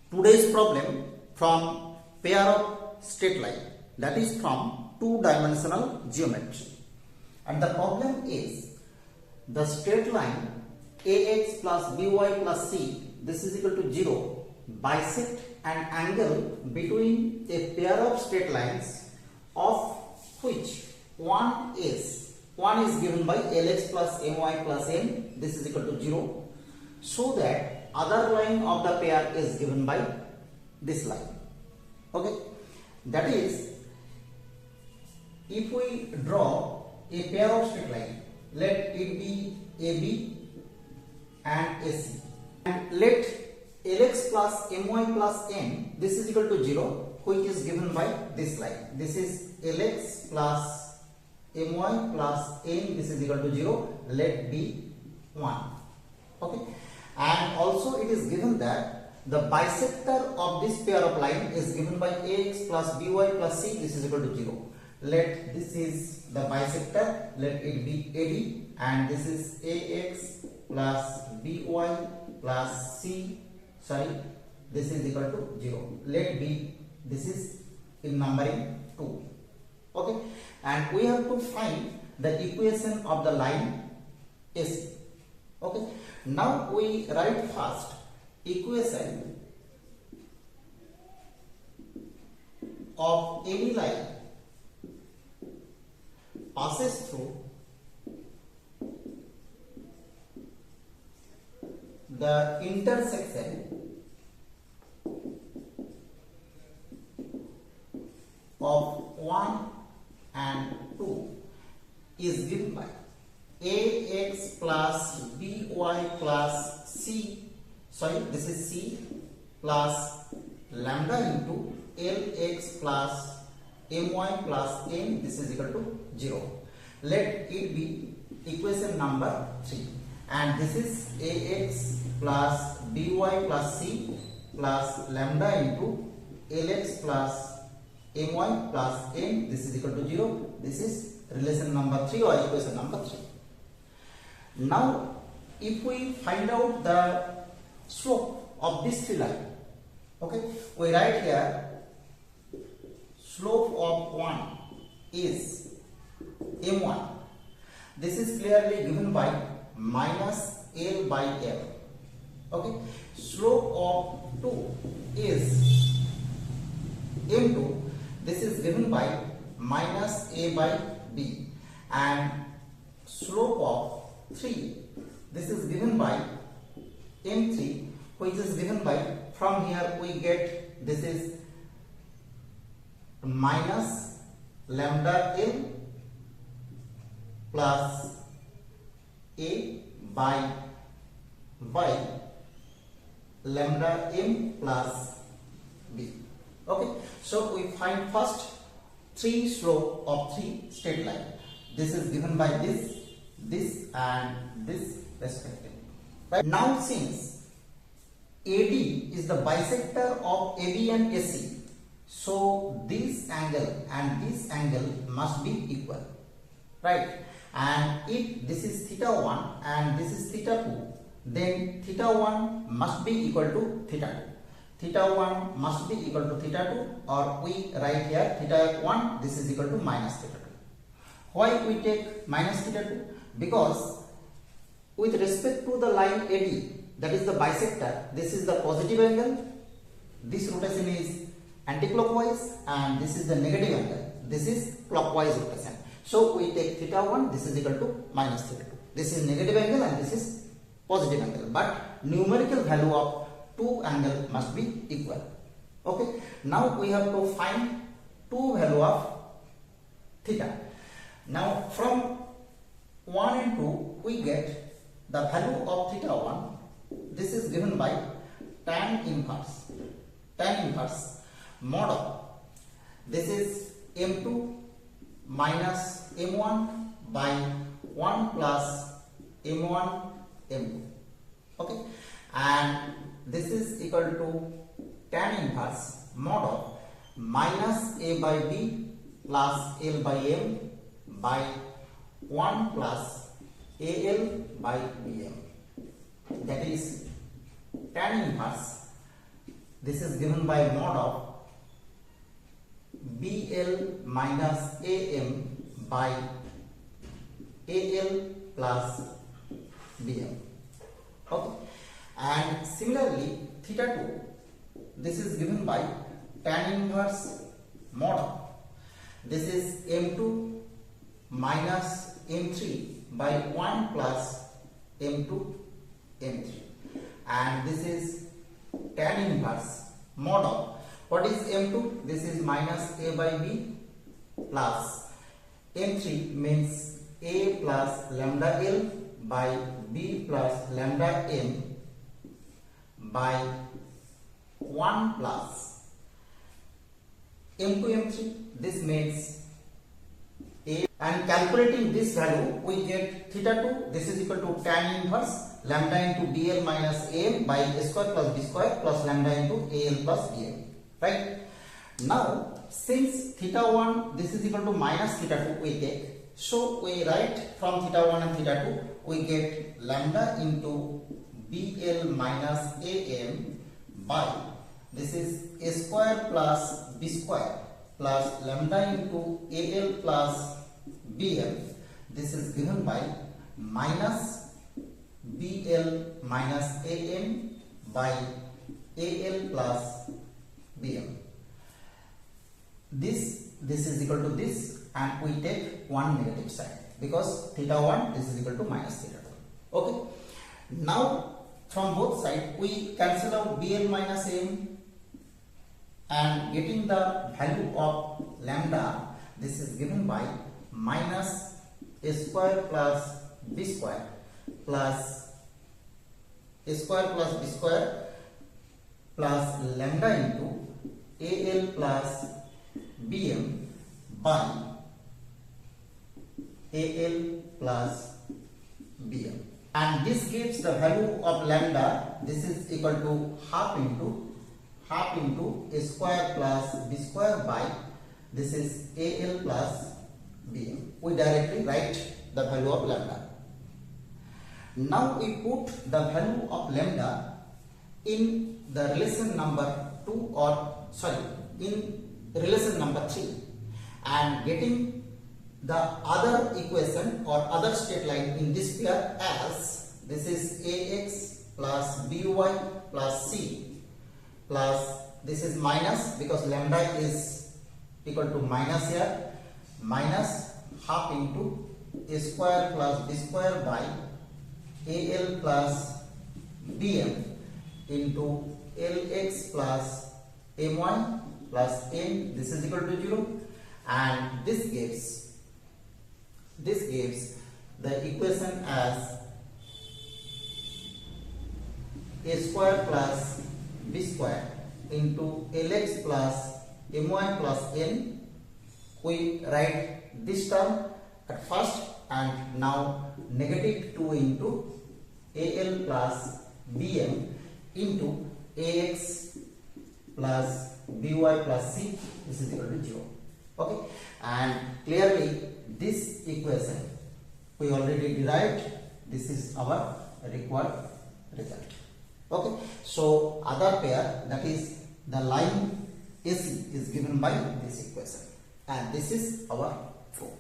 Today's problem from pair of straight line, that is from two-dimensional geometry, and the problem is the straight line ax plus by plus c, this is equal to 0, bisect an angle between a pair of straight lines of which one is given by lx plus my plus n, this is equal to 0, so that other line of the pair is given by this line. Okay, that is, if we draw a pair of straight line, let it be AB and AC, and let lx plus my plus n, this is equal to 0, which is given by this line. This is lx plus my plus n, this is equal to 0, let be 1. Okay, and also it is given that the bisector of this pair of line is given by ax plus by plus c, this is equal to 0. Let this is the bisector, let it be AD, and this is ax plus by plus c, this is equal to 0. Let be, this is in numbering 2. Okay, and we have to find the equation of the line AC. Okay, now we write first equation of any line passes through the intersection of 1 and 2 is given by ax plus by plus c, this is c, plus lambda into lx plus my plus n, this is equal to 0. Let it be equation number 3, and this is ax plus by plus c plus lambda into lx plus my plus n, this is equal to 0. This is relation number 3 or equation number 3. Now if we find out the slope of this three line, okay, we write here slope of 1 is m1, this is clearly given by minus l by l. Okay, slope of 2 is m2, this is given by minus a by b, and slope of 3, this is given by m3, which is given by, from here we get, this is minus lambda l plus a by lambda m plus b. Okay, so we find first 3 slope of 3 straight line. This is given by this and this respectively. Right? Now since AD is the bisector of AB and AC, so this angle and this angle must be equal, right? And if this is theta 1 and this is theta 2, then theta 1 must be equal to theta 2. Theta 1 must be equal to theta 2, or we write here theta 1, this is equal to minus theta 2. Why we take minus theta 2? Because with respect to the line AD, that is the bisector, this is the positive angle, this rotation is anti-clockwise, and this is the negative angle, this is clockwise rotation. So we take theta 1, this is equal to minus theta 2. This is negative angle and this is positive angle, but numerical value of two angle must be equal. Okay, now we have to find two value of theta. Now from 1 and 2 we get the value of theta 1, this is given by tan inverse mod of, this is m2 minus m1 by 1 plus m1 m2. Okay, and this is equal to tan inverse mod of minus a by b plus l by m by 1 plus al by bm, that is tan inverse this is given by mod of BL minus AM by AL plus BM. Okay, and similarly theta 2, this is given by tan inverse mod of, this is M2 minus M3 by 1 plus M2 M3, and this is tan inverse mod of, what is M2? This is minus A by B plus M3 means A plus lambda L by B plus lambda M by 1 plus M2 M3. This means A, and calculating this value we get theta 2, this is equal to tan inverse lambda into BL minus AM by A square plus B square plus lambda into AL plus BM. Right? Now since theta 1 this is equal to minus theta 2 we take, so we write from theta 1 and theta 2 we get lambda into BL minus AM by, this is A square plus B square plus lambda into AL plus BM, this is given by minus BL minus AM by AL plus BM. This is equal to this, and we take one negative side because theta 1 this is equal to minus theta 2. Okay, now from both sides we cancel out BL minus AM, and getting the value of lambda, this is given by minus A square plus B square plus A square plus B square plus lambda into AL plus BM by AL plus BM, and this gives the value of lambda, this is equal to half into A square plus B square by, this is AL plus BM. We directly write the value of lambda. Now we put the value of lambda in the relation number 2, or sorry, in relation number 3, and getting the other equation or other straight line in this pair as, this is ax plus by plus c plus, this is minus because lambda is equal to minus here, minus half into A square plus B square by AL plus BM into lx plus my plus n, this is equal to 0, and this gives the equation as A square plus B square into lx plus my plus n. We write this term at first, and now negative 2 into AL plus BM into ax plus by plus c, this is equal to 0. Okay, and clearly this equation we already derived, this is our required result. Okay, so other pair, that is the line AC, is given by this equation, and this is our proof.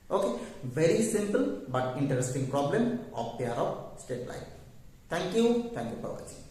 Okay, very simple but interesting problem of pair of straight line. Thank you for watching.